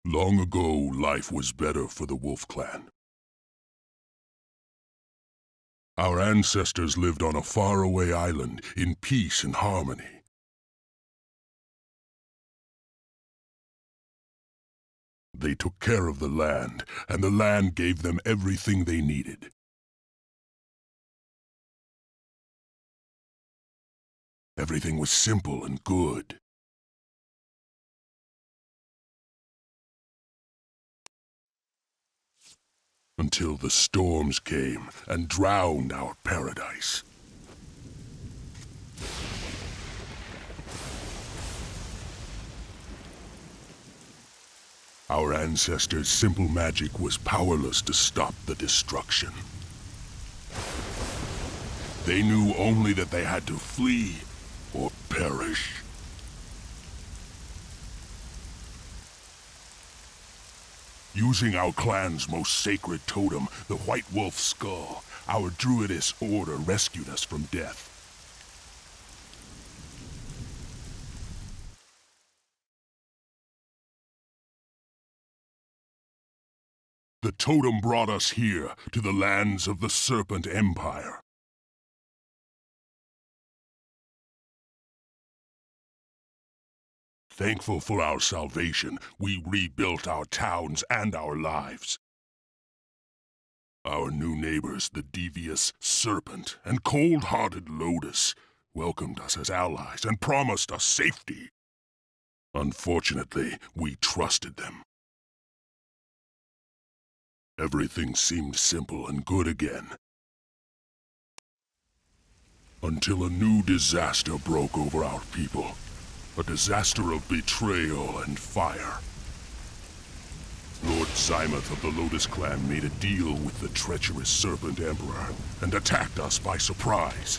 Long ago, life was better for the Wolf Clan. Our ancestors lived on a faraway island in peace and harmony. They took care of the land, and the land gave them everything they needed. Everything was simple and good. Until the storms came and drowned our paradise. Our ancestors' simple magic was powerless to stop the destruction. They knew only that they had to flee or perish. Using our clan's most sacred totem, the White Wolf Skull, our druidess order rescued us from death. The totem brought us here, to the lands of the Serpent Empire. Thankful for our salvation, we rebuilt our towns and our lives. Our new neighbors, the devious Serpent and cold-hearted Lotus, welcomed us as allies and promised us safety. Unfortunately, we trusted them. Everything seemed simple and good again. Until a new disaster broke over our people. A disaster of betrayal and fire. Lord Zymoth of the Lotus Clan made a deal with the treacherous Serpent Emperor and attacked us by surprise.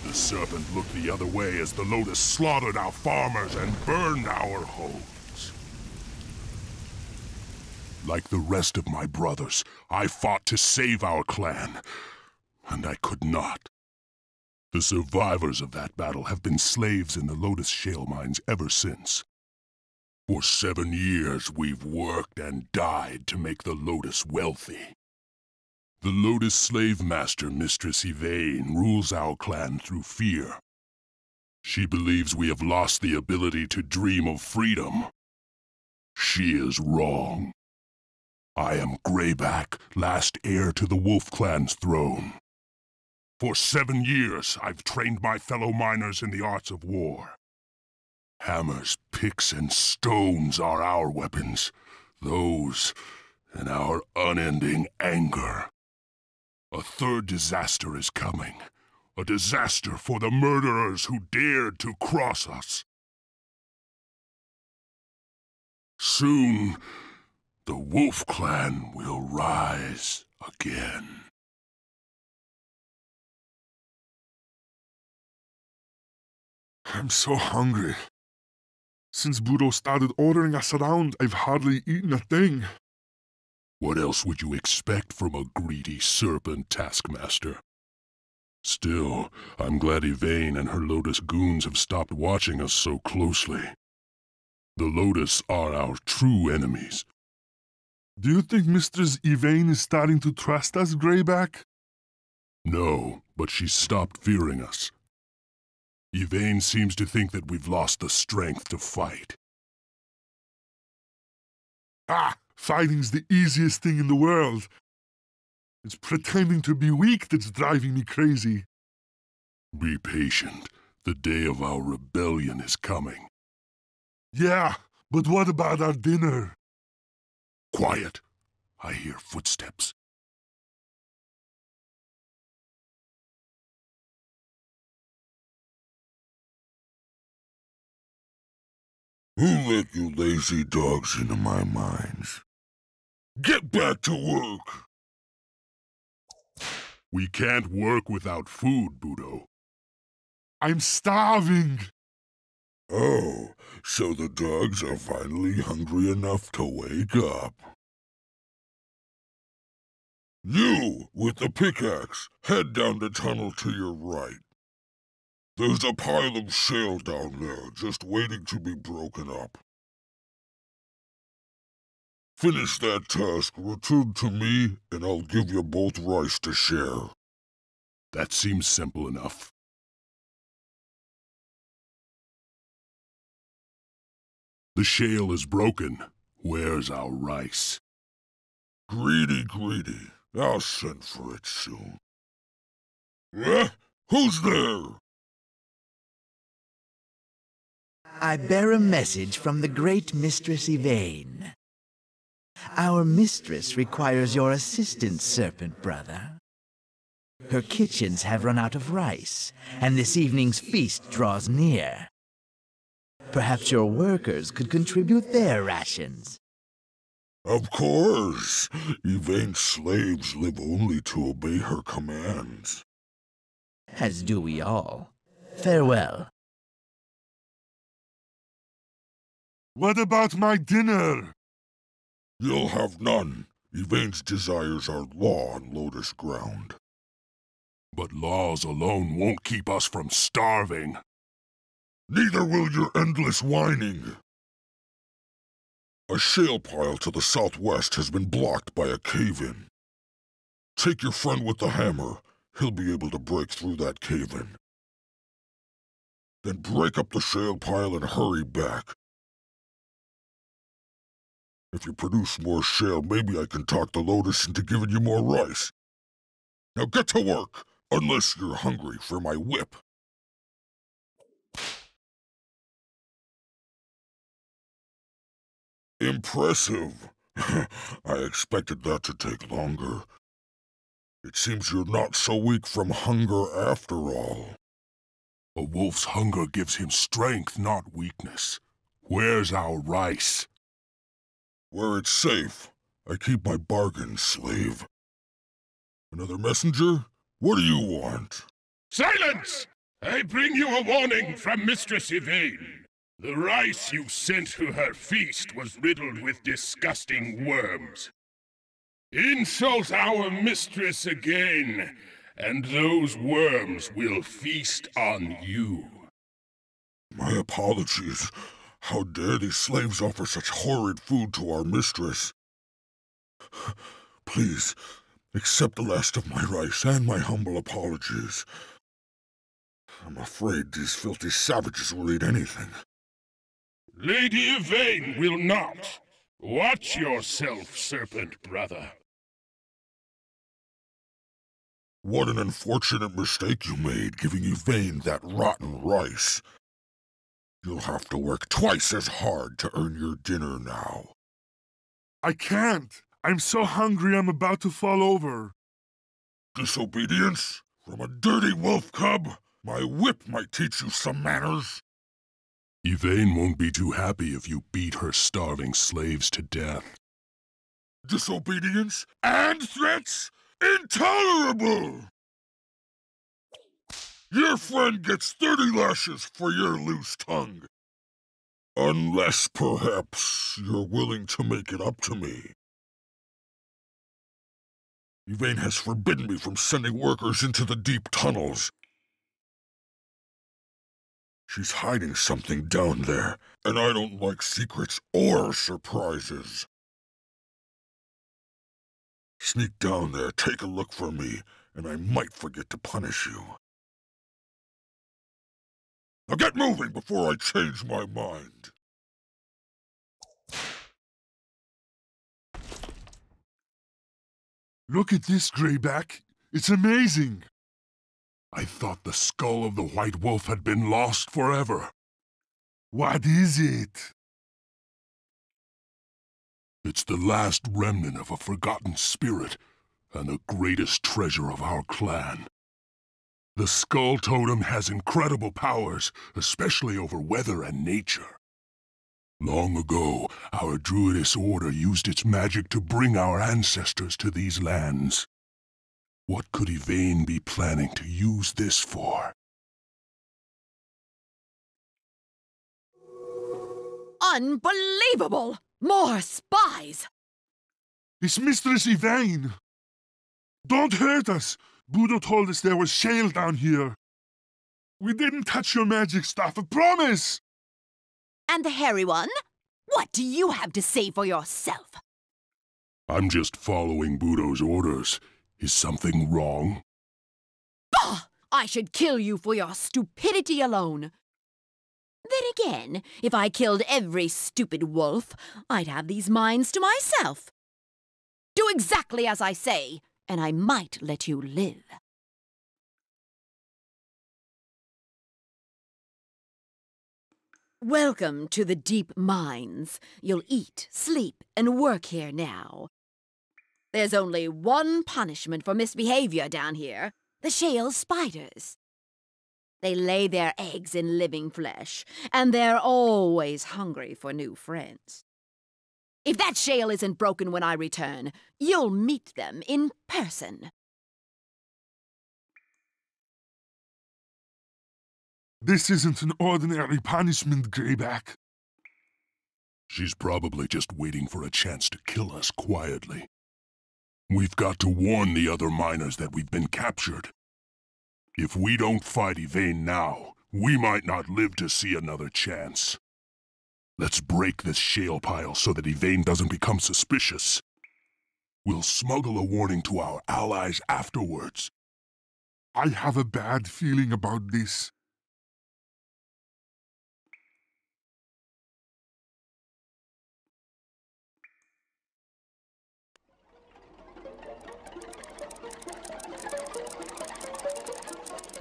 The Serpent looked the other way as the Lotus slaughtered our farmers and burned our homes. Like the rest of my brothers, I fought to save our clan, and I could not. The survivors of that battle have been slaves in the Lotus shale mines ever since. For 7 years, we've worked and died to make the Lotus wealthy. The Lotus slave master, Mistress Yvain, rules our clan through fear. She believes we have lost the ability to dream of freedom. She is wrong. I am Grayback, last heir to the Wolf Clan's throne. For 7 years, I've trained my fellow miners in the arts of war. Hammers, picks, and stones are our weapons. Those, and our unending anger. A third disaster is coming. A disaster for the murderers who dared to cross us. Soon, the Wolf Clan will rise again. I'm so hungry. Since Budo started ordering us around, I've hardly eaten a thing. What else would you expect from a greedy serpent taskmaster? Still, I'm glad Yvain and her Lotus goons have stopped watching us so closely. The Lotus are our true enemies. Do you think Mistress Yvain is starting to trust us, Grayback? No, but she's stopped fearing us. Yvain seems to think that we've lost the strength to fight. Fighting's the easiest thing in the world. It's pretending to be weak that's driving me crazy. Be patient. The day of our rebellion is coming. Yeah, but what about our dinner? Quiet. I hear footsteps. Who let you lazy dogs into my mines? Get back to work! We can't work without food, Budo. I'm starving! Oh, so the dogs are finally hungry enough to wake up. You, with the pickaxe, head down the tunnel to your right. There's a pile of shale down there, just waiting to be broken up. Finish that task, return to me, and I'll give you both rice to share. That seems simple enough. The shale is broken. Where's our rice? Greedy, greedy. I'll send for it soon. Who's there? I bear a message from the great Mistress Yvain. Our mistress requires your assistance, Serpent Brother. Her kitchens have run out of rice, and this evening's feast draws near. Perhaps your workers could contribute their rations. Of course. Yvain's slaves live only to obey her commands. As do we all. Farewell. What about my dinner? You'll have none. Yvain's desires are law on Lotus ground. But laws alone won't keep us from starving. Neither will your endless whining. A shale pile to the southwest has been blocked by a cave-in. Take your friend with the hammer. He'll be able to break through that cave-in. Then break up the shale pile and hurry back. If you produce more shale, maybe I can talk the Lotus into giving you more rice. Now get to work, unless you're hungry for my whip. Impressive. I expected that to take longer. It seems you're not so weak from hunger after all. A wolf's hunger gives him strength, not weakness. Where's our rice? Where it's safe. I keep my bargains, slave. Another messenger? What do you want? Silence! I bring you a warning from Mistress Yvain. The rice you sent to her feast was riddled with disgusting worms. Insult our mistress again, and those worms will feast on you. My apologies. How dare these slaves offer such horrid food to our mistress? Please, accept the last of my rice and my humble apologies. I'm afraid these filthy savages will eat anything. Lady Yvain will not. Watch yourself, Serpent Brother. What an unfortunate mistake you made, giving Yvain that rotten rice. You'll have to work twice as hard to earn your dinner now. I can't. I'm so hungry I'm about to fall over. Disobedience? From a dirty wolf cub? My whip might teach you some manners. Yvain won't be too happy if you beat her starving slaves to death. Disobedience and threats? Intolerable! Your friend gets 30 lashes for your loose tongue. Unless, perhaps, you're willing to make it up to me. Yvain has forbidden me from sending workers into the deep tunnels. She's hiding something down there, and I don't like secrets or surprises. Sneak down there, take a look for me, and I might forget to punish you. Now get moving before I change my mind. Look at this, Grayback. It's amazing. I thought the skull of the white wolf had been lost forever. What is it? It's the last remnant of a forgotten spirit, and the greatest treasure of our clan. The Skull Totem has incredible powers, especially over weather and nature. Long ago, our Druidess Order used its magic to bring our ancestors to these lands. What could Yvain be planning to use this for? Unbelievable! More spies! It's Mistress Yvain. Don't hurt us. Budo told us there was shale down here. We didn't touch your magic stuff, I promise! And the hairy one? What do you have to say for yourself? I'm just following Budo's orders. Is something wrong? Bah! I should kill you for your stupidity alone. Then again, if I killed every stupid wolf, I'd have these mines to myself. Do exactly as I say, and I might let you live. Welcome to the deep mines. You'll eat, sleep, and work here now. There's only one punishment for misbehavior down here: the shale spiders. They lay their eggs in living flesh, and they're always hungry for new friends. If that shale isn't broken when I return, you'll meet them in person. This isn't an ordinary punishment, Grayback. She's probably just waiting for a chance to kill us quietly. We've got to warn the other miners that we've been captured. If we don't fight Yvain now, we might not live to see another chance. Let's break this shale pile so that Yvain doesn't become suspicious. We'll smuggle a warning to our allies afterwards. I have a bad feeling about this.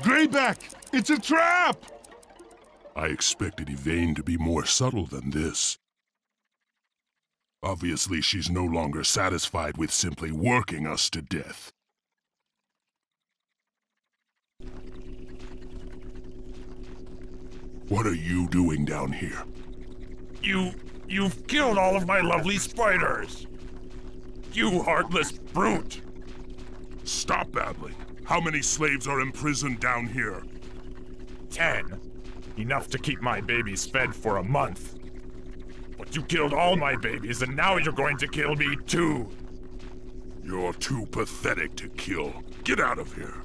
Grayback! It's a trap! I expected Yvain to be more subtle than this. Obviously, she's no longer satisfied with simply working us to death. What are you doing down here? You've killed all of my lovely spiders! You heartless brute! Stop babbling. How many slaves are imprisoned down here? 10. Enough to keep my babies fed for a month. But you killed all my babies, and now you're going to kill me too! You're too pathetic to kill. Get out of here.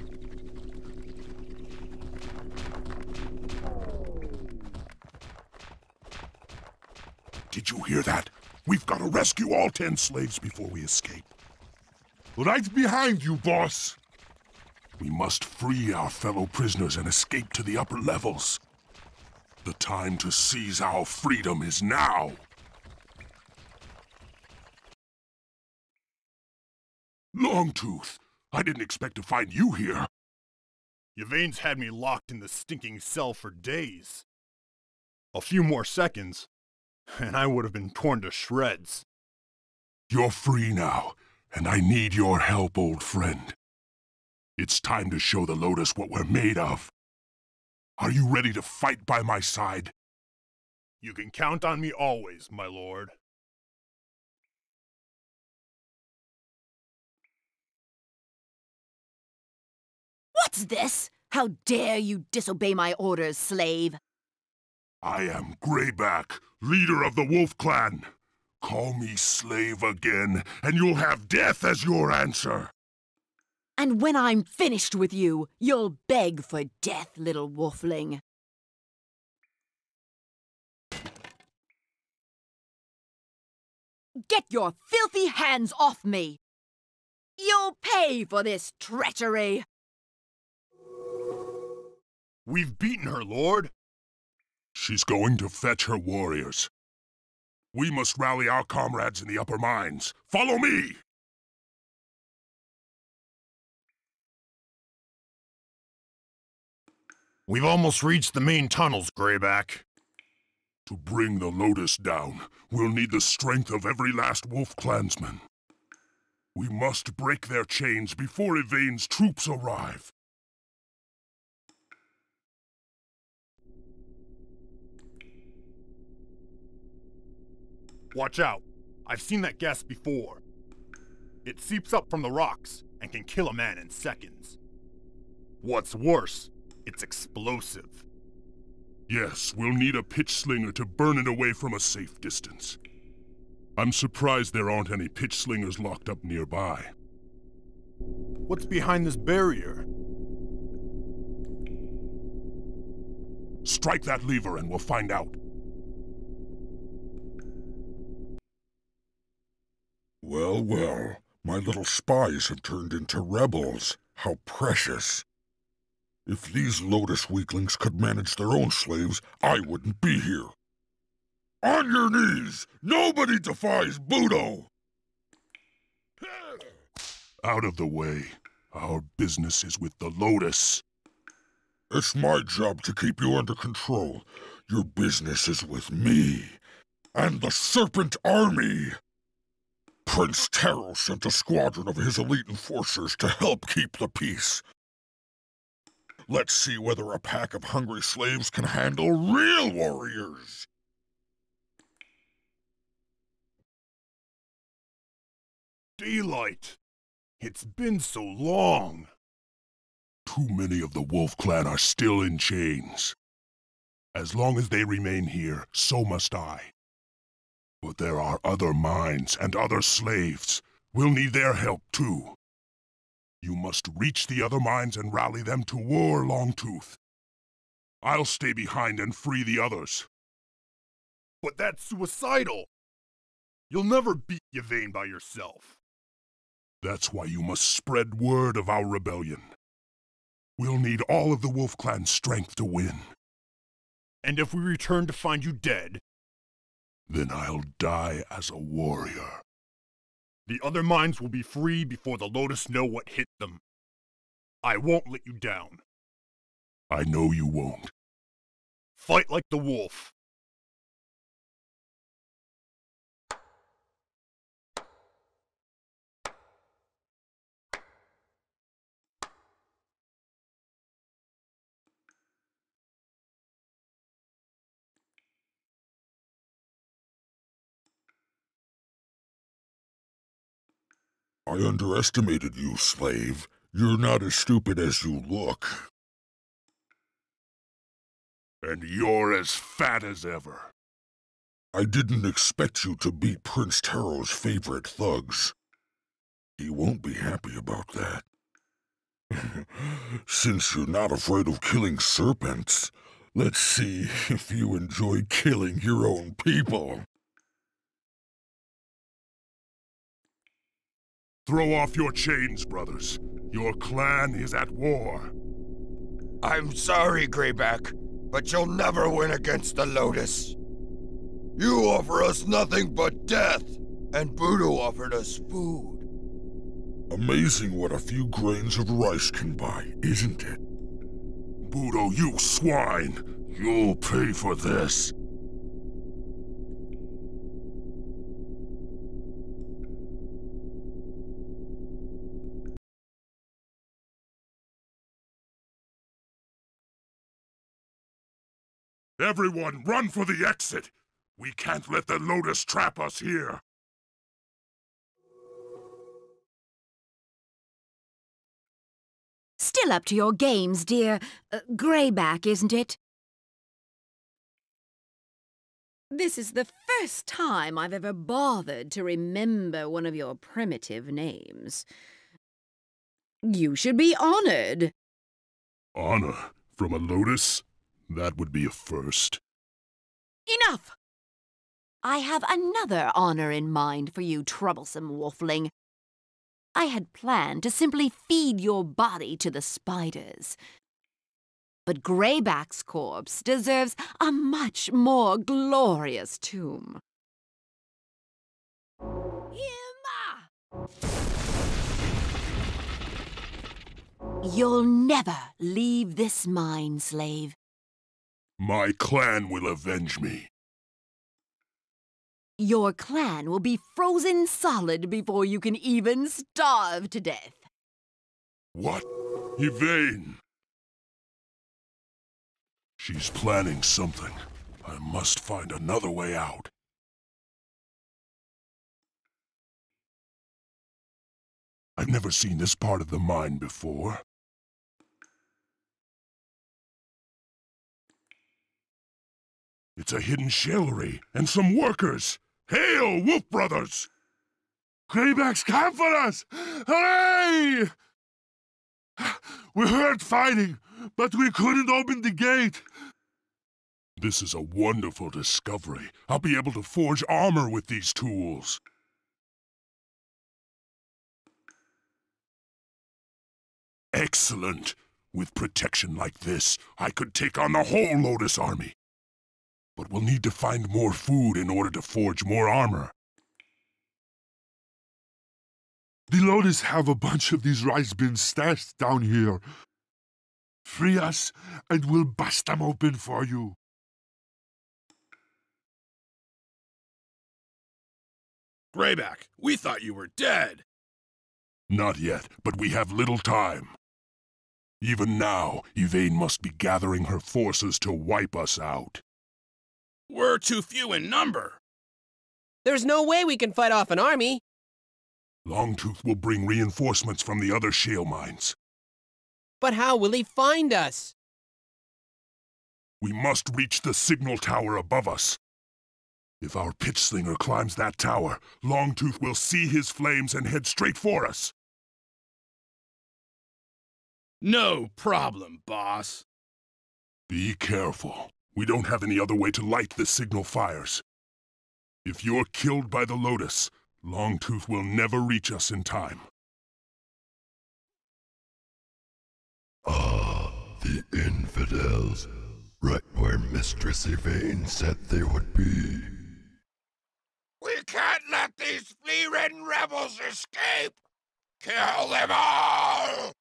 Did you hear that? We've got to rescue all 10 slaves before we escape. Right behind you, boss! We must free our fellow prisoners and escape to the upper levels. The time to seize our freedom is now. Longtooth, I didn't expect to find you here. Yvain's had me locked in the stinking cell for days. A few more seconds, and I would have been torn to shreds. You're free now, and I need your help, old friend. It's time to show the Lotus what we're made of. Are you ready to fight by my side? You can count on me always, my lord. What's this? How dare you disobey my orders, slave? I am Grayback, leader of the Wolf Clan. Call me slave again, and you'll have death as your answer. And when I'm finished with you, you'll beg for death, little wolfling. Get your filthy hands off me! You'll pay for this treachery! We've beaten her, lord. She's going to fetch her warriors. We must rally our comrades in the upper mines. Follow me! We've almost reached the main tunnels, Grayback. To bring the Lotus down, we'll need the strength of every last Wolf Clansman. We must break their chains before Yvain's troops arrive. Watch out. I've seen that gas before. It seeps up from the rocks and can kill a man in seconds. What's worse, it's explosive. Yes, we'll need a pitch slinger to burn it away from a safe distance. I'm surprised there aren't any pitch slingers locked up nearby. What's behind this barrier? Strike that lever and we'll find out. Well, well, my little spies have turned into rebels. How precious. If these Lotus weaklings could manage their own slaves, I wouldn't be here. On your knees! Nobody defies Budo! Out of the way. Our business is with the Lotus. It's my job to keep you under control. Your business is with me and the Serpent Army. Prince Taro sent a squadron of his elite enforcers to help keep the peace. Let's see whether a pack of hungry slaves can handle real warriors. Daylight! It's been so long. Too many of the Wolf Clan are still in chains. As long as they remain here, so must I. But there are other minds and other slaves. We'll need their help, too. You must reach the other minds and rally them to war, Longtooth. I'll stay behind and free the others. But that's suicidal! You'll never beat Yvain by yourself. That's why you must spread word of our rebellion. We'll need all of the Wolf Clan's strength to win. And if we return to find you dead? Then I'll die as a warrior. The other minds will be free before the Lotus know what hit them. I won't let you down. I know you won't. Fight like the wolf. I underestimated you, slave. You're not as stupid as you look. And you're as fat as ever. I didn't expect you to beat Prince Taro's favorite thugs. He won't be happy about that. Since you're not afraid of killing serpents, let's see if you enjoy killing your own people. Throw off your chains, brothers. Your clan is at war. I'm sorry, Grayback, but you'll never win against the Lotus. You offer us nothing but death, and Budo offered us food. Amazing what a few grains of rice can buy, isn't it? Budo, you swine! You'll pay for this. Everyone, run for the exit! We can't let the Lotus trap us here! Still up to your games, dear. Grayback, isn't it? This is the first time I've ever bothered to remember one of your primitive names. You should be honored. Honor from a Lotus? That would be a first. Enough! I have another honor in mind for you, troublesome wolfling. I had planned to simply feed your body to the spiders. But Grayback's corpse deserves a much more glorious tomb. You'll never leave this mine, slave. My clan will avenge me. Your clan will be frozen solid before you can even starve to death. What? Yvain! She's planning something. I must find another way out. I've never seen this part of the mine before. It's a hidden shalery and some workers. Hail, Wolf Brothers! Grayback's come for us! Hooray! We heard fighting, but we couldn't open the gate. This is a wonderful discovery. I'll be able to forge armor with these tools. Excellent! With protection like this, I could take on the whole Lotus army. But we'll need to find more food in order to forge more armor. The Lotus have a bunch of these rice bins stashed down here. Free us, and we'll bust them open for you. Grayback, we thought you were dead. Not yet, but we have little time. Even now, Yvain must be gathering her forces to wipe us out. We're too few in number. There's no way we can fight off an army. Longtooth will bring reinforcements from the other shale mines. But how will he find us? We must reach the signal tower above us. If our pitch slinger climbs that tower, Longtooth will see his flames and head straight for us. No problem, boss. Be careful. We don't have any other way to light the signal fires. If you're killed by the Lotus, Longtooth will never reach us in time. Ah, the infidels. Right where Mistress Yvain said they would be. We can't let these flea-ridden rebels escape! Kill them all!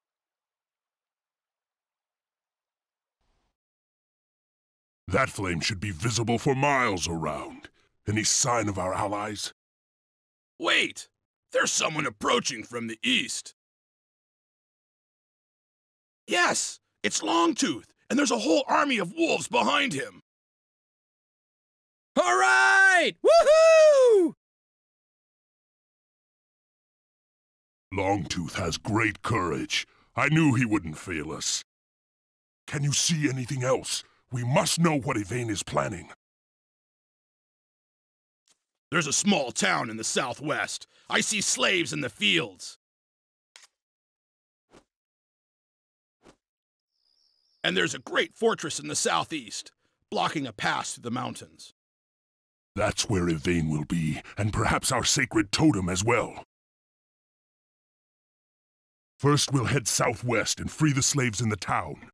That flame should be visible for miles around. Any sign of our allies? Wait! There's someone approaching from the east. Yes! It's Longtooth, and there's a whole army of wolves behind him. All right! Woohoo! Longtooth has great courage. I knew he wouldn't fail us. Can you see anything else? We must know what Yvain is planning. There's a small town in the southwest. I see slaves in the fields. And there's a great fortress in the southeast, blocking a pass through the mountains. That's where Yvain will be, and perhaps our sacred totem as well. First, we'll head southwest and free the slaves in the town.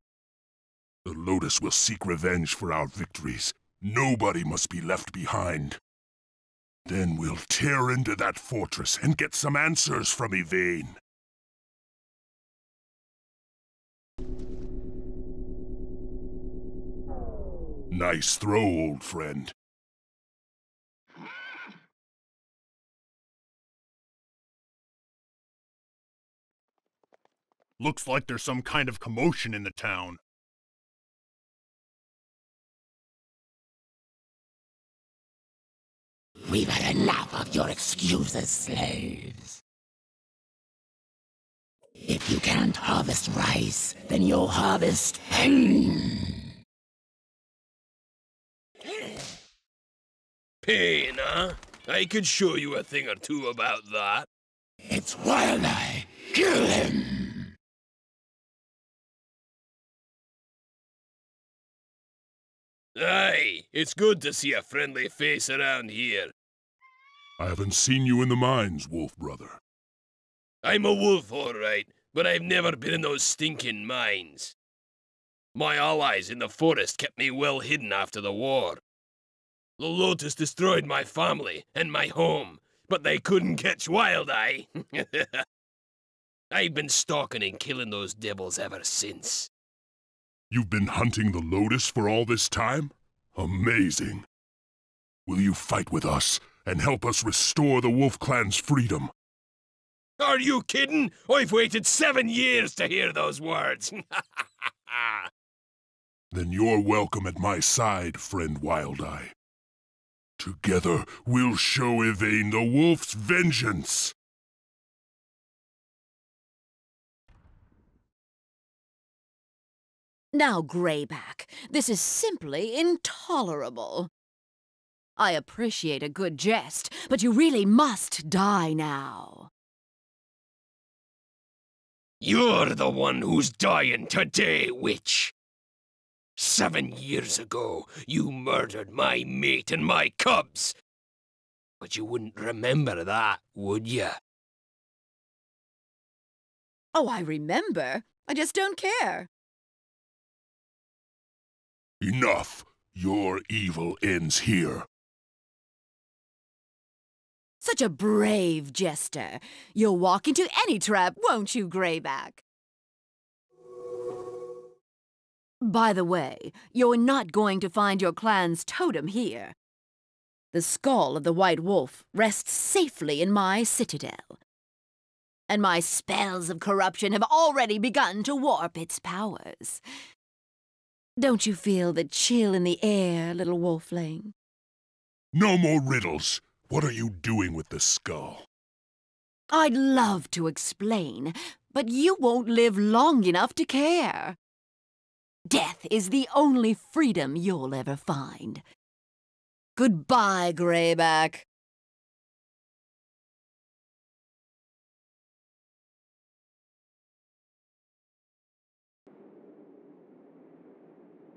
The Lotus will seek revenge for our victories. Nobody must be left behind. Then we'll tear into that fortress and get some answers from Yvain. Nice throw, old friend. Looks like there's some kind of commotion in the town. We've had enough of your excuses, slaves. If you can't harvest rice, then you'll harvest pain. Pain, huh? I could show you a thing or two about that. It's Wild Eye. Kill him! Aye, it's good to see a friendly face around here. I haven't seen you in the mines, wolf brother. I'm a wolf, all right, but I've never been in those stinking mines. My allies in the forest kept me well hidden after the war. The Lotus destroyed my family and my home, but they couldn't catch Wild Eye. I've been stalking and killing those devils ever since. You've been hunting the Lotus for all this time? Amazing. Will you fight with us and help us restore the Wolf Clan's freedom? Are you kidding? I've waited 7 years to hear those words. Then you're welcome at my side, friend Wild Eye. Together, we'll show Yvain the wolf's vengeance! Now, Grayback, this is simply intolerable. I appreciate a good jest, but you really must die now. You're the one who's dying today, witch. 7 years ago, you murdered my mate and my cubs. But you wouldn't remember that, would you? Oh, I remember. I just don't care. Enough! Your evil ends here. Such a brave jester. You'll walk into any trap, won't you, Grayback? By the way, you're not going to find your clan's totem here. The skull of the White Wolf rests safely in my citadel. And my spells of corruption have already begun to warp its powers. Don't you feel the chill in the air, little wolfling? No more riddles. What are you doing with the skull? I'd love to explain, but you won't live long enough to care. Death is the only freedom you'll ever find. Goodbye, Grayback.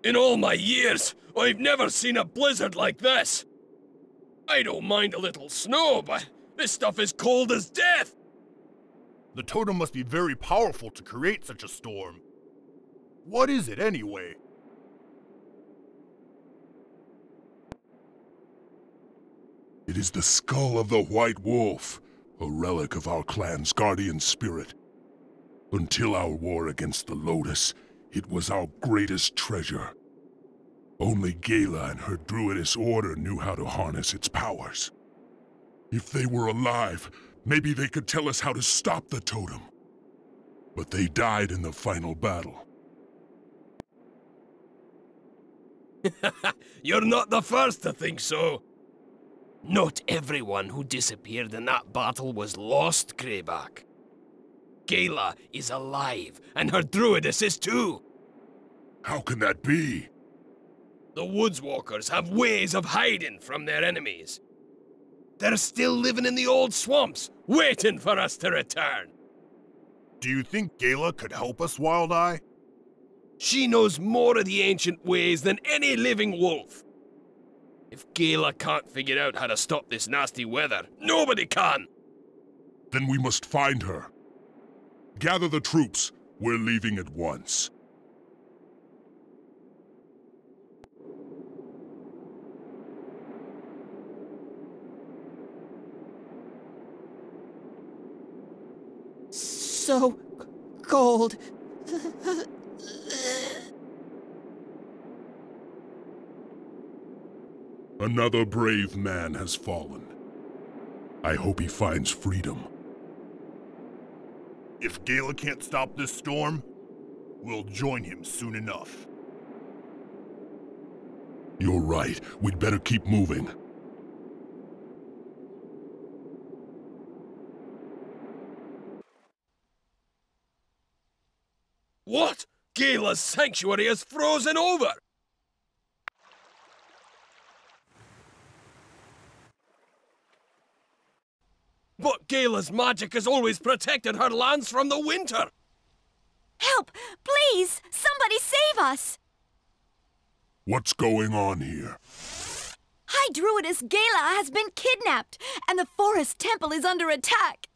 In all my years, I've never seen a blizzard like this. I don't mind a little snow, but this stuff is cold as death. The totem must be very powerful to create such a storm. What is it anyway? It is the skull of the White Wolf, a relic of our clan's guardian spirit. Until our war against the Lotus, it was our greatest treasure. Only Gala and her druidess order knew how to harness its powers. If they were alive, maybe they could tell us how to stop the totem. But they died in the final battle. You're not the first to think so. Not everyone who disappeared in that battle was lost, Grayback. Gala is alive, and her druidess is too. How can that be? The Woodswalkers have ways of hiding from their enemies. They're still living in the old swamps, waiting for us to return. Do you think Gala could help us, Wild Eye? She knows more of the ancient ways than any living wolf. If Gala can't figure out how to stop this nasty weather, nobody can! Then we must find her. Gather the troops. We're leaving at once. So cold. Another brave man has fallen. I hope he finds freedom. If Gala can't stop this storm, we'll join him soon enough. You're right. We'd better keep moving. What? Gala's sanctuary is frozen over! But Gala's magic has always protected her lands from the winter! Help! Please! Somebody save us! What's going on here? High Druidess Gala has been kidnapped, and the forest temple is under attack.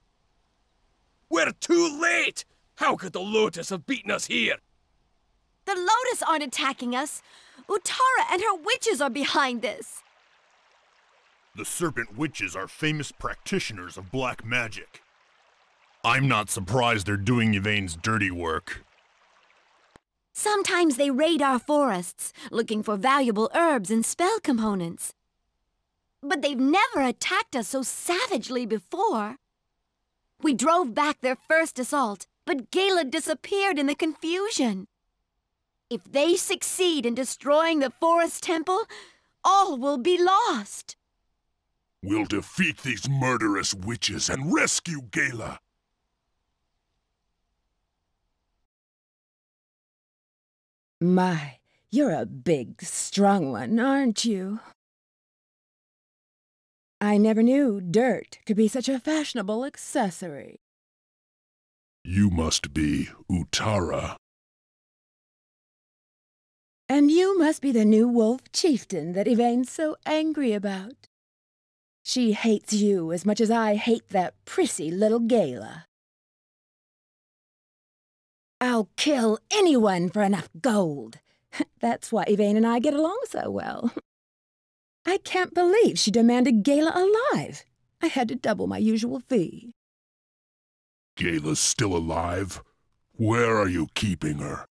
We're too late! How could the Lotus have beaten us here? The Lotus aren't attacking us. Utara and her witches are behind this. The Serpent Witches are famous practitioners of black magic. I'm not surprised they're doing Yvain's dirty work. Sometimes they raid our forests, looking for valuable herbs and spell components. But they've never attacked us so savagely before. We drove back their first assault, but Gala disappeared in the confusion. If they succeed in destroying the forest temple, all will be lost. We'll defeat these murderous witches and rescue Gala. My, you're a big, strong one, aren't you? I never knew dirt could be such a fashionable accessory. You must be Utara. And you must be the new wolf chieftain that Yvain's so angry about. She hates you as much as I hate that prissy little Gala. I'll kill anyone for enough gold. That's why Yvain and I get along so well. I can't believe she demanded Gala alive. I had to double my usual fee. Gala's still alive? Where are you keeping her?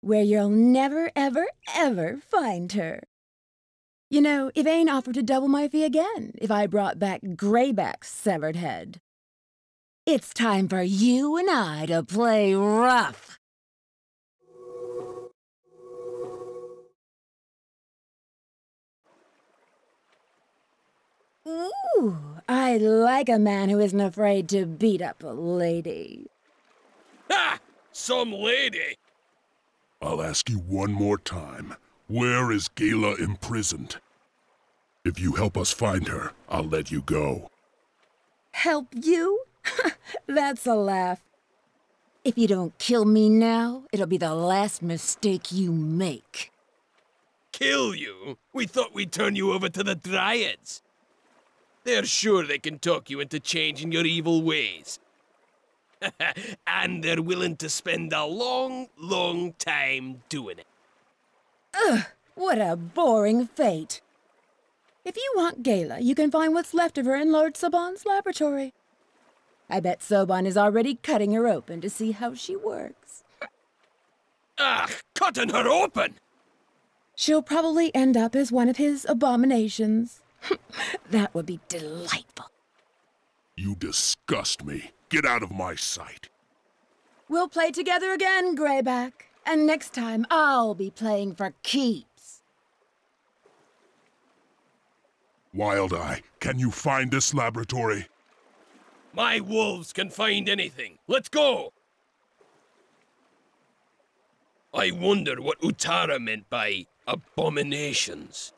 Where you'll never, ever, ever find her. You know, Yvain offered to double my fee again if I brought back Grayback's severed head. It's time for you and I to play rough. Ooh, I like a man who isn't afraid to beat up a lady. Ha! Some lady! I'll ask you one more time. Where is Gala imprisoned? If you help us find her, I'll let you go. Help you? That's a laugh. If you don't kill me now, it'll be the last mistake you make. Kill you? We thought we'd turn you over to the Dryads. They're sure they can talk you into changing your evil ways. And they're willing to spend a long, long time doing it. Ugh, what a boring fate. If you want Gala, you can find what's left of her in Lord Soban's laboratory. I bet Soban is already cutting her open to see how she works. Ah, cutting her open! She'll probably end up as one of his abominations. That would be delightful. You disgust me. Get out of my sight. We'll play together again, Grayback. And next time, I'll be playing for keeps. Wild Eye, can you find this laboratory? My wolves can find anything. Let's go! I wonder what Utara meant by abominations.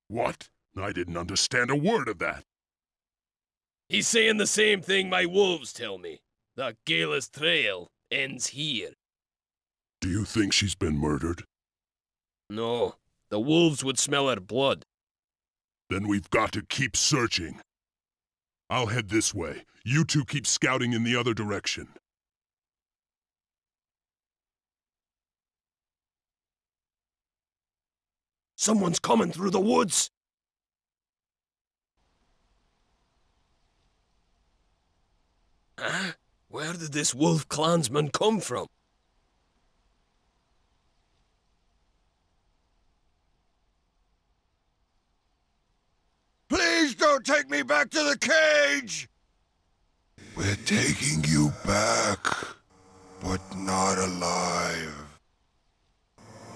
What? I didn't understand a word of that. He's saying the same thing my wolves tell me. That Gala's trail ends here. Do you think she's been murdered? No, the wolves would smell her blood. Then we've got to keep searching. I'll head this way. You two keep scouting in the other direction. Someone's coming through the woods! Huh? Where did this wolf clansman come from? Please don't take me back to the cage! We're taking you back, but not alive.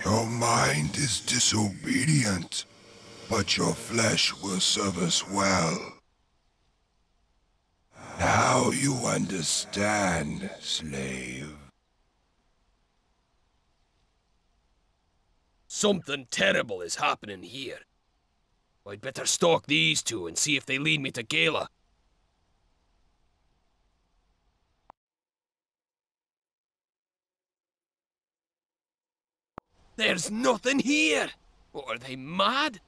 Your mind is disobedient, but your flesh will serve us well. Now you understand, slave. Something terrible is happening here. I'd better stalk these two and see if they lead me to Gala. There's nothing here! What, are they mad?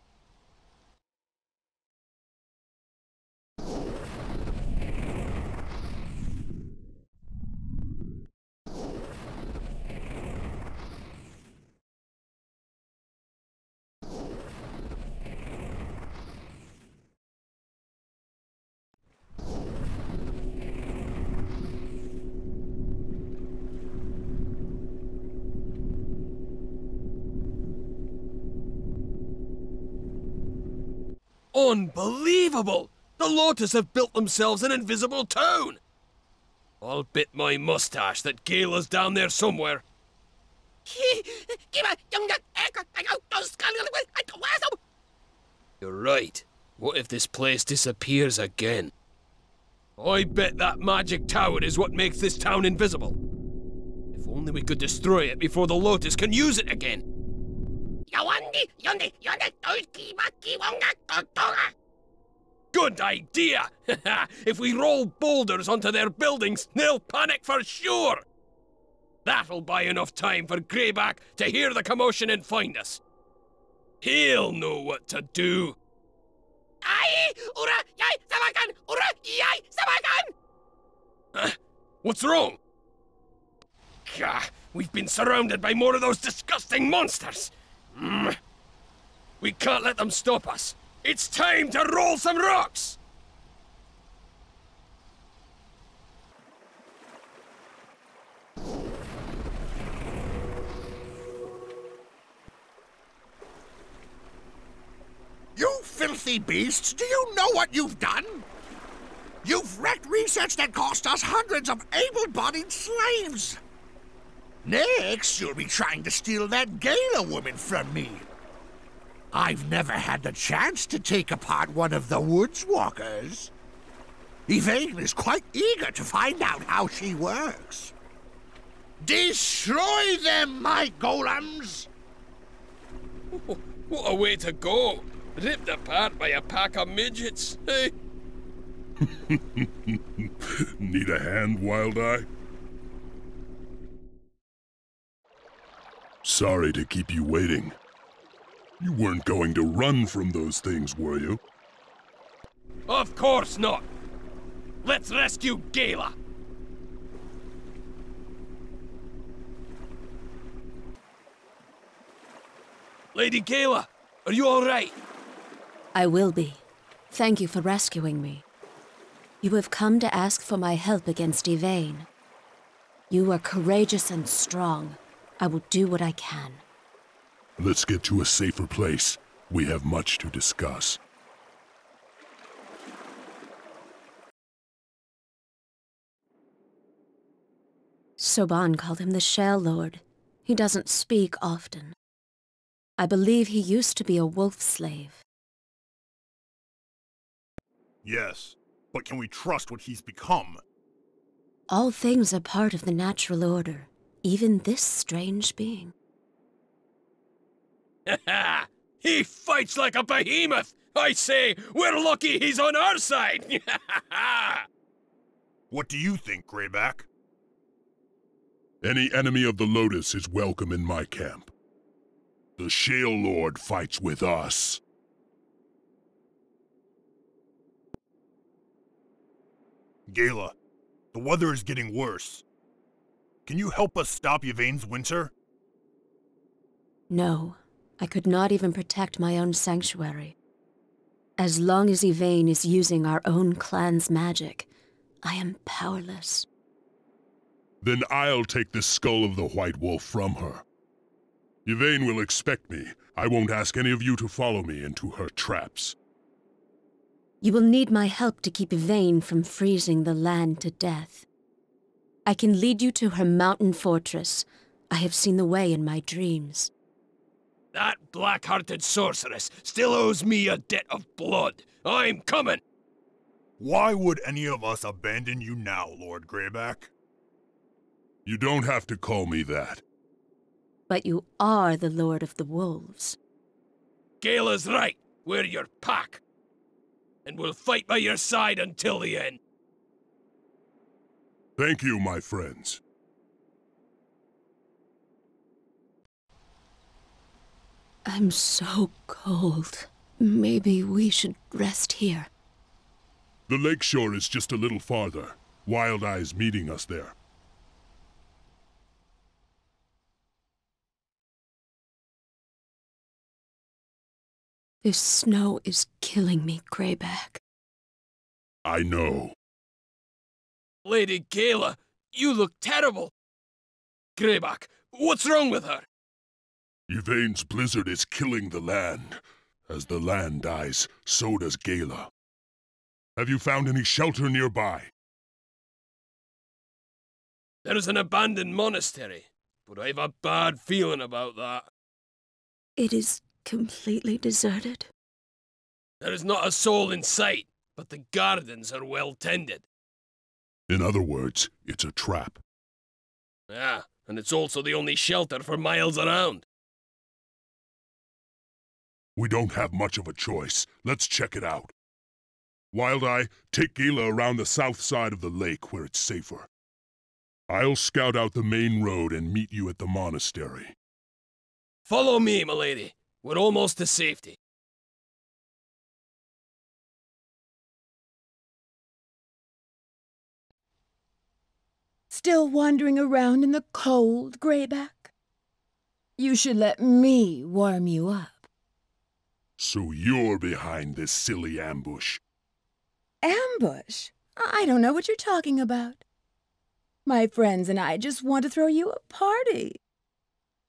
Unbelievable! The Lotus have built themselves an invisible town! I'll bet my mustache that Gala's down there somewhere. You're right. What if this place disappears again? I bet that magic tower is what makes this town invisible. If only only we could destroy it before the Lotus can use it again. Good idea! If we roll boulders onto their buildings, they'll panic for sure! That'll buy enough time for Grayback to hear the commotion and find us. He'll know what to do. What's wrong? Gah, we've been surrounded by more of those disgusting monsters. We can't let them stop us. It's time to roll some rocks! You filthy beasts, do you know what you've done? You've wrecked research that cost us hundreds of able-bodied slaves. Next, you'll be trying to steal that Gala woman from me. I've never had the chance to take apart one of the Woods Walkers. Yvain is quite eager to find out how she works. Destroy them, my golems! What a way to go! Ripped apart by a pack of midgets, hey? Need a hand, Wild Eye? Sorry to keep you waiting. You weren't going to run from those things, were you? Of course not! Let's rescue Gala! Lady Gala, are you all right? I will be. Thank you for rescuing me. You have come to ask for my help against Yvain. You are courageous and strong. I will do what I can. Let's get to a safer place. We have much to discuss. Soban called him the Shell Lord. He doesn't speak often. I believe he used to be a wolf slave. Yes, but can we trust what he's become? All things are part of the natural order, even this strange being. He fights like a behemoth! I say, we're lucky he's on our side! What do you think, Grayback? Any enemy of the Lotus is welcome in my camp. The Shale Lord fights with us. Gala, the weather is getting worse. Can you help us stop Yvain's winter? No, I could not even protect my own sanctuary. As long as Yvain is using our own clan's magic, I am powerless. Then I'll take the skull of the White Wolf from her. Yvain will expect me. I won't ask any of you to follow me into her traps. You will need my help to keep Yvain from freezing the land to death. I can lead you to her mountain fortress. I have seen the way in my dreams. That black-hearted sorceress still owes me a debt of blood. I'm coming! Why would any of us abandon you now, Lord Grayback? You don't have to call me that. But you are the Lord of the Wolves. Gala's right. We're your pack. And we'll fight by your side until the end. Thank you, my friends. I'm so cold. Maybe we should rest here. The lakeshore is just a little farther. Wild Eye's meeting us there. This snow is killing me, Grayback. I know. Lady Gala, you look terrible. Grayback, what's wrong with her? Yvain's blizzard is killing the land. As the land dies, so does Gala. Have you found any shelter nearby? There's an abandoned monastery, but I've a bad feeling about that. It is completely deserted. There is not a soul in sight, but the gardens are well tended. In other words, it's a trap. Ah, and it's also the only shelter for miles around. We don't have much of a choice. Let's check it out. Wild Eye, take Gala around the south side of the lake where it's safer. I'll scout out the main road and meet you at the monastery. Follow me, milady. We're almost to safety. Still wandering around in the cold, Grayback? You should let me warm you up. So you're behind this silly ambush. Ambush? I don't know what you're talking about. My friends and I just want to throw you a party.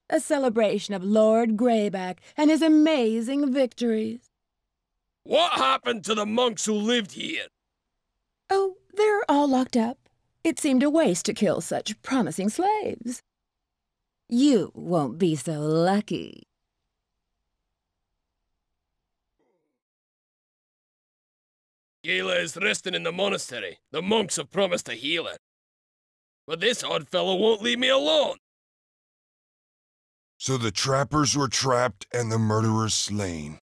A celebration of Lord Grayback and his amazing victories. What happened to the monks who lived here? Oh, they're all locked up. It seemed a waste to kill such promising slaves. You won't be so lucky. Gala is resting in the monastery. The monks have promised to heal her. But this odd fellow won't leave me alone. So the trappers were trapped and the murderers slain.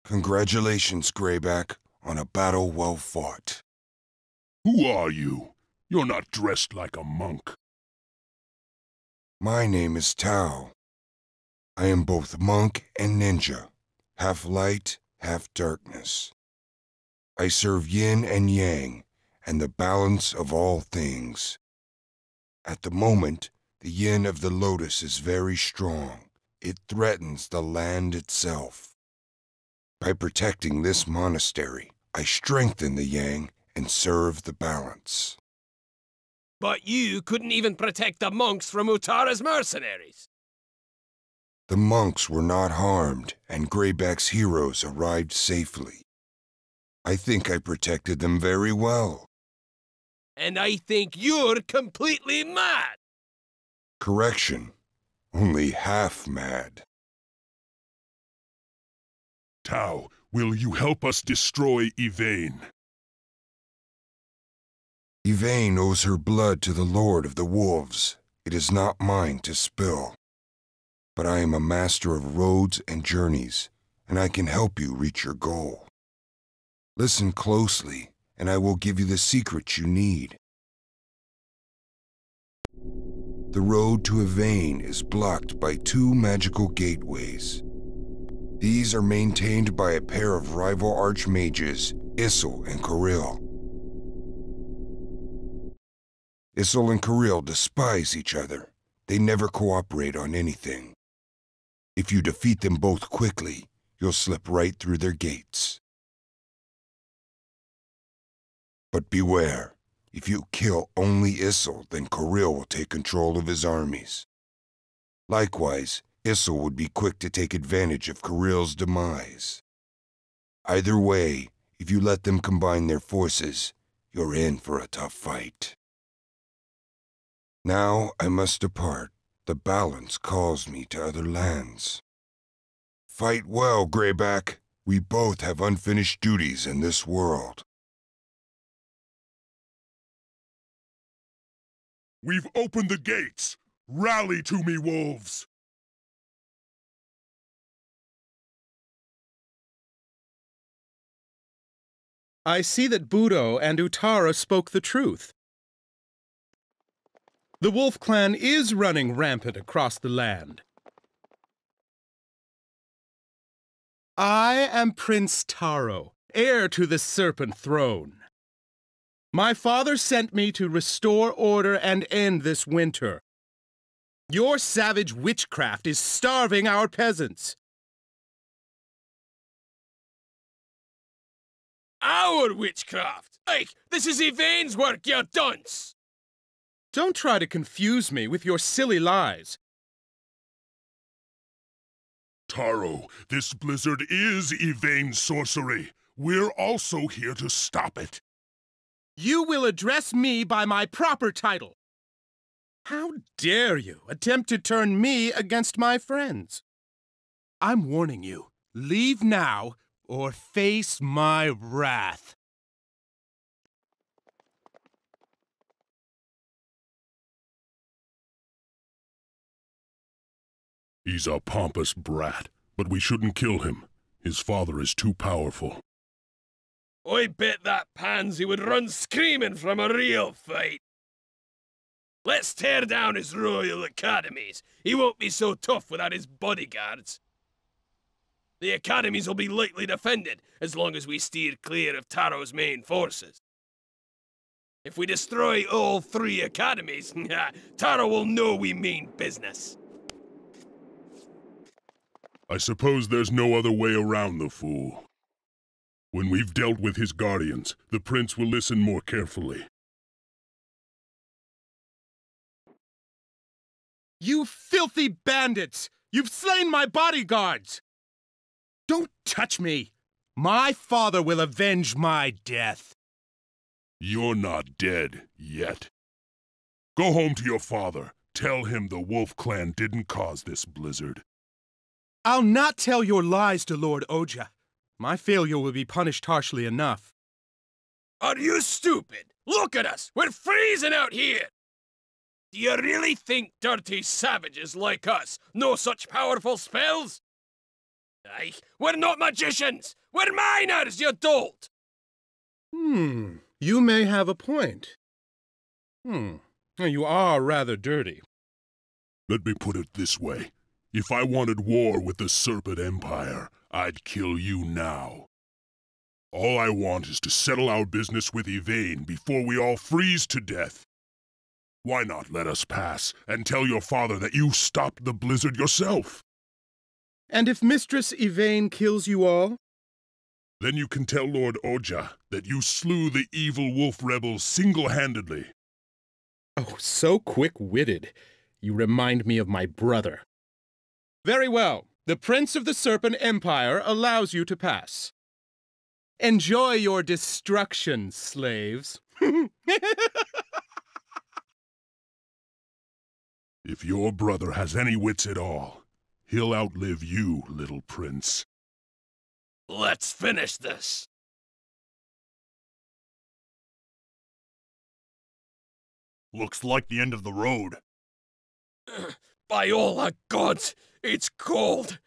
Congratulations, Grayback, on a battle well fought. Who are you? You're not dressed like a monk. My name is Tao. I am both monk and ninja, half light, half darkness. I serve yin and yang, and the balance of all things. At the moment, the yin of the lotus is very strong. It threatens the land itself. By protecting this monastery, I strengthen the yang and serve the balance. But you couldn't even protect the monks from Utara's mercenaries. The monks were not harmed, and Grayback's heroes arrived safely. I think I protected them very well. And I think you're completely mad! Correction. Only half mad. Tao, will you help us destroy Yvain? Yvain owes her blood to the Lord of the Wolves. It is not mine to spill. But I am a master of roads and journeys, and I can help you reach your goal. Listen closely, and I will give you the secrets you need. The road to Yvain is blocked by 2 magical gateways. These are maintained by a pair of rival archmages, Issel and Kirill. Issel and Kirill despise each other. They never cooperate on anything. If you defeat them both quickly, you'll slip right through their gates. But beware, if you kill only Issel, then Kirill will take control of his armies. Likewise, Issel would be quick to take advantage of Kirill's demise. Either way, if you let them combine their forces, you're in for a tough fight. Now I must depart. The balance calls me to other lands. Fight well, Grayback. We both have unfinished duties in this world. We've opened the gates! Rally to me, wolves! I see that Budo and Utara spoke the truth. The Wolf Clan is running rampant across the land. I am Prince Taro, heir to the Serpent Throne. My father sent me to restore order and end this winter. Your savage witchcraft is starving our peasants. Our witchcraft? Like, this is Yvain's work, you dunce! Don't try to confuse me with your silly lies. Taro, this blizzard is Yvain's sorcery. We're also here to stop it. You will address me by my proper title. How dare you attempt to turn me against my friends? I'm warning you, leave now or face my wrath. He's a pompous brat, but we shouldn't kill him. His father is too powerful. I bet that pansy would run screaming from a real fight. Let's tear down his royal academies. He won't be so tough without his bodyguards. The academies will be lightly defended as long as we steer clear of Taro's main forces. If we destroy all 3 academies, Taro will know we mean business. I suppose there's no other way around the fool. When we've dealt with his guardians, the prince will listen more carefully. You filthy bandits! You've slain my bodyguards! Don't touch me! My father will avenge my death. You're not dead yet. Go home to your father. Tell him the Wolf Clan didn't cause this blizzard. I'll not tell your lies to Lord Oja. My failure will be punished harshly enough. Are you stupid? Look at us! We're freezing out here! Do you really think dirty savages like us know such powerful spells? Aye, we're not magicians! We're miners, you dolt! You may have a point. You are rather dirty. Let me put it this way. If I wanted war with the Serpent Empire, I'd kill you now. All I want is to settle our business with Yvain before we all freeze to death. Why not let us pass and tell your father that you stopped the blizzard yourself? And if Mistress Yvain kills you all? Then you can tell Lord Oja that you slew the evil wolf rebels single-handedly. Oh, so quick-witted. You remind me of my brother. Very well. The Prince of the Serpent Empire allows you to pass. Enjoy your destruction, slaves. If your brother has any wits at all, he'll outlive you, little prince. Let's finish this. Looks like the end of the road. By all the gods, it's cold.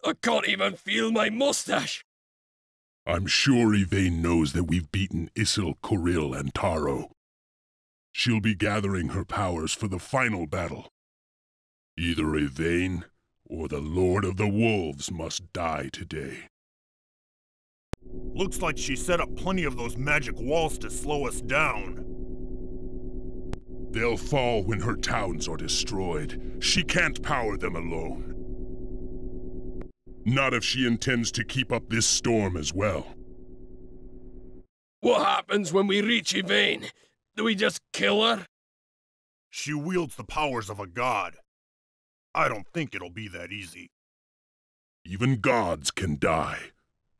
I can't even feel my mustache. I'm sure Yvain knows that we've beaten Isil, Koril, and Taro. She'll be gathering her powers for the final battle. Either Yvain or the Lord of the Wolves must die today. Looks like she set up plenty of those magic walls to slow us down. They'll fall when her towns are destroyed. She can't power them alone. Not if she intends to keep up this storm as well. What happens when we reach Yvain? Do we just kill her? She wields the powers of a god. I don't think it'll be that easy. Even gods can die.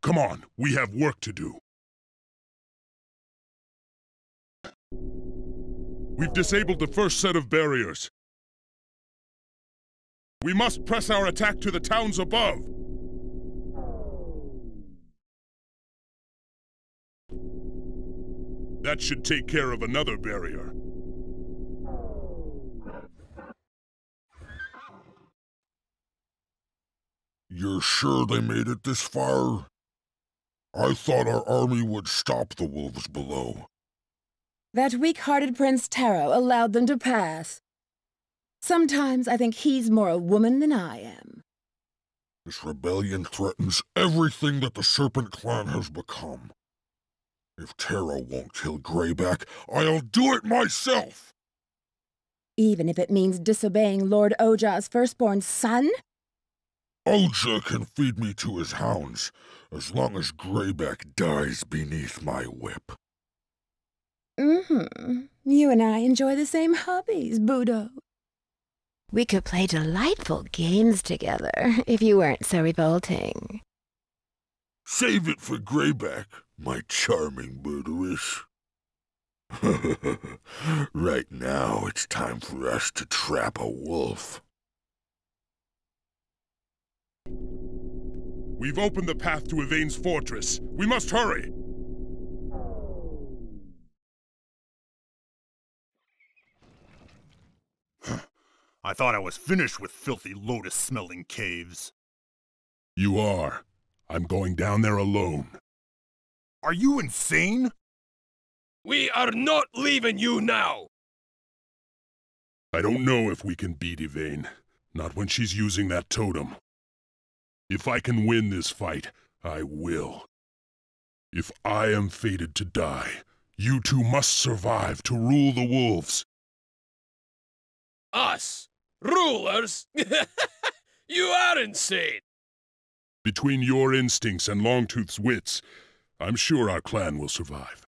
Come on, we have work to do. We've disabled the first set of barriers. We must press our attack to the towns above. That should take care of another barrier. You're sure they made it this far? I thought our army would stop the wolves below. That weak-hearted Prince Taro allowed them to pass. Sometimes I think he's more a woman than I am. This rebellion threatens everything that the Serpent Clan has become. If Taro won't kill Grayback, I'll do it myself! Even if it means disobeying Lord Oja's firstborn son? Oja can feed me to his hounds, as long as Grayback dies beneath my whip. You and I enjoy the same hobbies, Budo. We could play delightful games together, if you weren't so revolting. Save it for Grayback, my charming Budoish. Right now, it's time for us to trap a wolf. We've opened the path to Yvain's fortress. We must hurry! I thought I was finished with filthy lotus-smelling caves. You are. I'm going down there alone. Are you insane? We are not leaving you now! I don't know if we can beat Yvain. Not when she's using that totem. If I can win this fight, I will. If I am fated to die, you two must survive to rule the wolves. Us? Rulers? You are insane! Between your instincts and Longtooth's wits, I'm sure our clan will survive.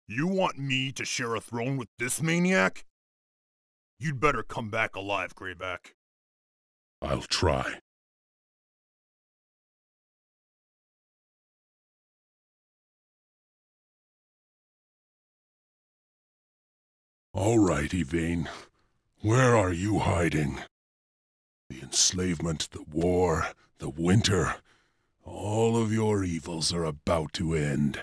You want me to share a throne with this maniac? You'd better come back alive, Grayback. I'll try. All right, Yvain. Where are you hiding? The enslavement, the war, the winter, all of your evils are about to end.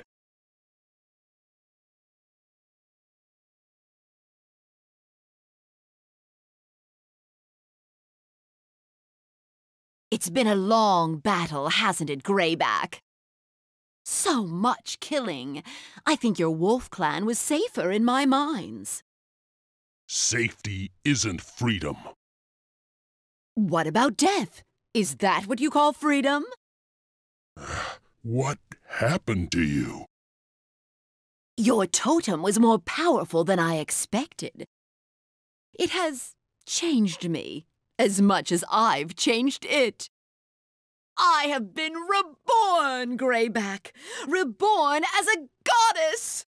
It's been a long battle, hasn't it, Grayback? So much killing. I think your wolf clan was safer in my mines. Safety isn't freedom. What about death? Is that what you call freedom? What happened to you? Your totem was more powerful than I expected. It has changed me as much as I've changed it. I have been reborn, Grayback. Reborn as a goddess!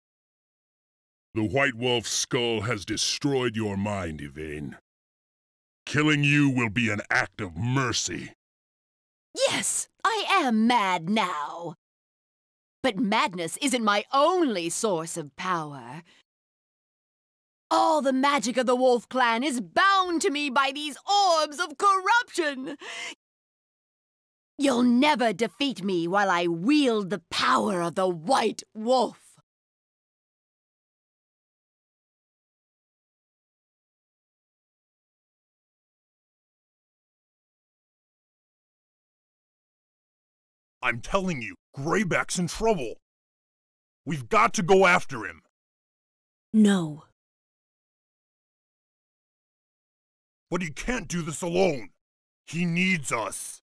The White Wolf's skull has destroyed your mind, Yvain. Killing you will be an act of mercy. Yes, I am mad now. But madness isn't my only source of power. All the magic of the Wolf Clan is bound to me by these orbs of corruption. You'll never defeat me while I wield the power of the White Wolf. I'm telling you, Grayback's in trouble. We've got to go after him. No. But he can't do this alone. He needs us.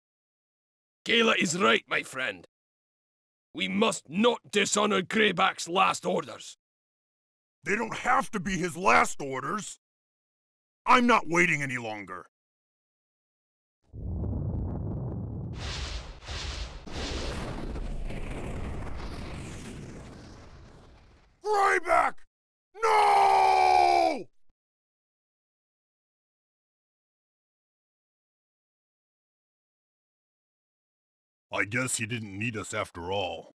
Gayla is right, my friend. We must not dishonor Grayback's last orders. They don't have to be his last orders. I'm not waiting any longer. Grayback! No! I guess he didn't need us after all.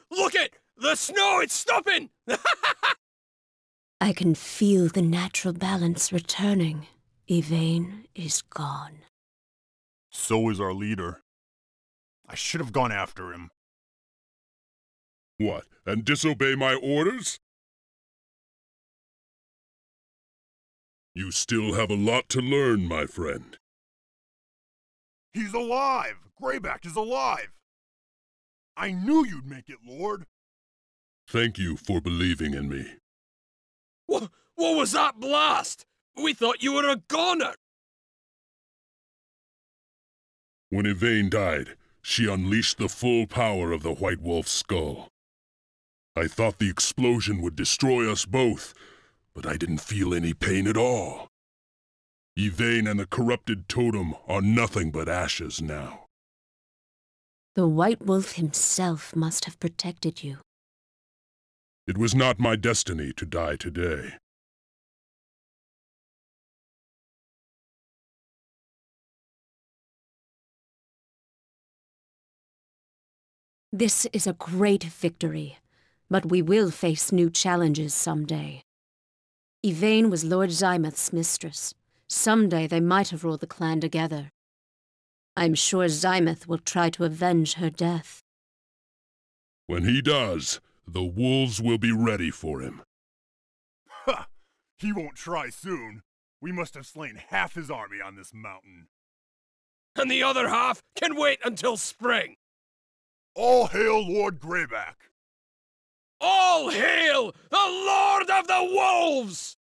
Look it! The snow, it's stopping! I can feel the natural balance returning. Yvain is gone. So is our leader. I should have gone after him. What, and disobey my orders? You still have a lot to learn, my friend. He's alive! Grayback is alive! I knew you'd make it, Lord! Thank you for believing in me. What was that blast? We thought you were a goner! When Yvain died, she unleashed the full power of the White Wolf's skull. I thought the explosion would destroy us both, but I didn't feel any pain at all. Yvain and the corrupted totem are nothing but ashes now. The White Wolf himself must have protected you. It was not my destiny to die today. This is a great victory, but we will face new challenges someday. Yvain was Lord Zymoth's mistress. Someday they might have ruled the clan together. I'm sure Zymoth will try to avenge her death. When he does, the wolves will be ready for him. Ha! He won't try soon. We must have slain half his army on this mountain. And the other half can wait until spring. All hail Lord Grayback! All hail the Lord of the Wolves!